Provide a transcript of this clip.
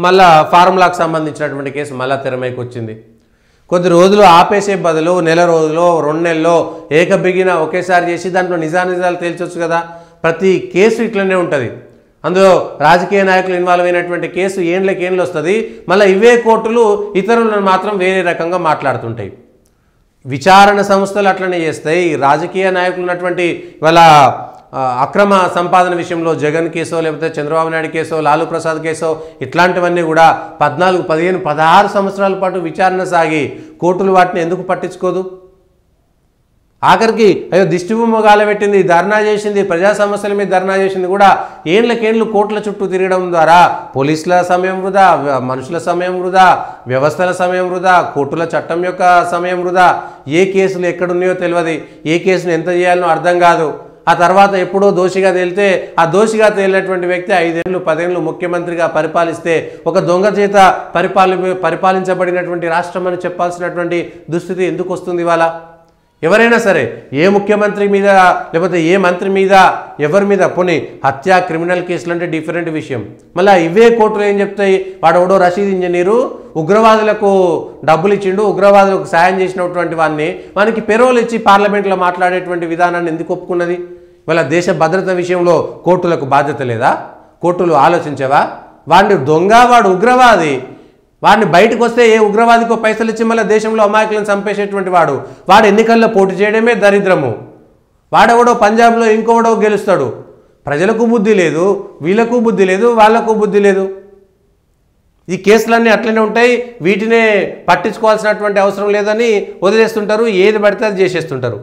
మళ్ళా ఫార్ములాకు సంబంధించినటువంటి కేసు మళ్ళా తెరమైకి వచ్చింది. కొద్ది రోజులు ఆపేసే బదులు నెల రోజులో 2 నెలల్లో ఏకబిగిన ఒకేసారి చేసి దాంట్లో నిజానిజాలు తేల్చొచ్చు కదా. ప్రతి కేసు ఇట్లనే ఉంటుంది. అందులో రాజకీయ నాయకులు ఇన్వాల్వ్ అయినటువంటి కేసు ఏండ్లకేండ్లు వస్తుంది. మళ్ళీ ఇవే కోర్టులు ఇతరులను మాత్రం వేరే రకంగా మాట్లాడుతుంటాయి. విచారణ సంస్థలు అట్లనే చేస్తాయి. రాజకీయ నాయకులు ఉన్నటువంటి వాళ్ళ అక్రమ సంపాదన విషయంలో జగన్ కేసో లేకపోతే చంద్రబాబు నాయుడు కేసో లాలూ ప్రసాద్ కేసో ఇట్లాంటివన్నీ కూడా 14, 15, 16 సంవత్సరాల పాటు విచారణ సాగి కోర్టులు వాటిని ఎందుకు పట్టించుకోదు? ఆఖరికి అయ్యో దిష్టిబొమ్మ గాలబెట్టింది, ధర్నా చేసింది, ప్రజా సమస్యల మీద ధర్నా చేసింది కూడా ఏండ్లకేండ్లు కోర్టుల చుట్టూ తిరగడం ద్వారా పోలీసుల సమయం వృధా, మనుషుల సమయం వృధా, వ్యవస్థల సమయం వృధా, కోర్టుల చట్టం యొక్క సమయం వృధా. ఏ కేసులు ఎక్కడున్నాయో తెలియదు, ఏ కేసును ఎంత చేయాలనో అర్థం కాదు. ఆ తర్వాత ఎప్పుడో దోషిగా తేలితే ఆ దోషిగా తేలినటువంటి వ్యక్తి 5 ఏళ్ళు 10 ఏళ్ళు ముఖ్యమంత్రిగా పరిపాలిస్తే ఒక దొంగ చేత పరిపాలించబడినటువంటి రాష్ట్రం అని చెప్పాల్సినటువంటి దుస్థితి ఎందుకు వస్తుంది ఇవాళ? ఎవరైనా సరే ఏ ముఖ్యమంత్రి మీద లేకపోతే ఏ మంత్రి మీద ఎవరి మీద పోనీ హత్య క్రిమినల్ కేసులు అంటే డిఫరెంట్ విషయం. మళ్ళీ ఇవే కోర్టులు ఏం చెప్తాయి? వాడెవడో రషీద్ ఇంజనీరు ఉగ్రవాదులకు డబ్బులు ఇచ్చిండు, ఉగ్రవాదులకు సాయం చేసినటువంటి వానికి పెరోల్ ఇచ్చి పార్లమెంట్లో మాట్లాడేటువంటి విధానాన్ని ఎందుకు ఒప్పుకున్నది? వాళ్ళ దేశ భద్రత విషయంలో కోర్టులకు బాధ్యత లేదా? కోర్టులు ఆలోచించవా? వాడిని దొంగ, వాడు ఉగ్రవాది, వాడిని బయటకు వస్తే ఏ ఉగ్రవాదికో పైసలు ఇచ్చి మళ్ళీ దేశంలో అమాయకులను చంపేసేటువంటి వాడు ఎన్నికల్లో పోటీ చేయడమే దరిద్రము. వాడెవడో పంజాబ్లో ఇంకోడో గెలుస్తాడు. ప్రజలకు బుద్ధి లేదు, వీళ్ళకు బుద్ధి లేదు, వాళ్ళకు బుద్ధి లేదు. ఈ కేసులన్నీ అట్లనే ఉంటాయి. వీటినే పట్టించుకోవాల్సినటువంటి అవసరం లేదని వదిలేస్తుంటారు. ఏది పడితే అది చేసేస్తుంటారు.